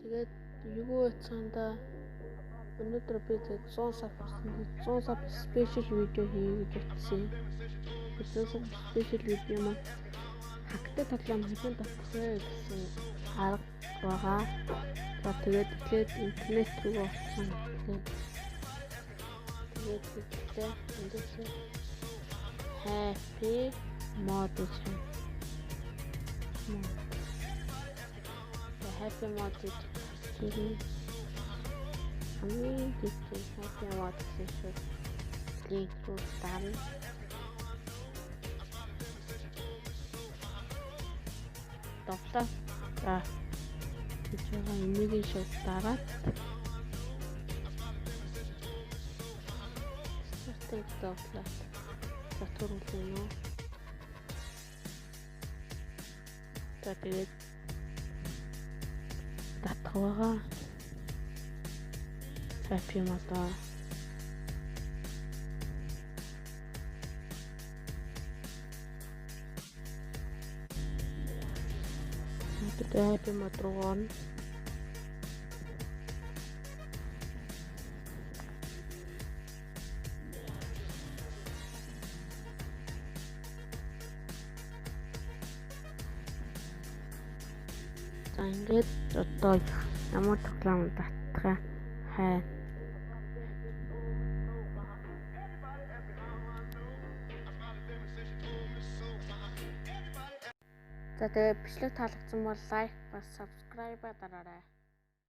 Тэгээд юу яцгаанда өнөөдөр би 100 сар спешиал видео хий гэж утсан. 100 сар спешиал видео маань хактай тоглоом хэзээ татах вэ гэсэн арга байгаа. За тэгээд эхлээд интернет рүү орсон. Тэгээд хэлээ эндээс happy mode гэж байна. Happy mode гэж хамгийн хэцүү happy mode гэсэн шиг линк руу дарна. Тоглоо. За гэж байгаа имийг шууд дараад стартинг тоглоо. Затварлуулна уу? За тэгээд татах байгаа. Happy mode. Happy mode руу орно. За ингээд одоо ямар тоглоом татах хай. За тэгээ бичлэг таалагдсан бол лайк ба subscribe дараарай.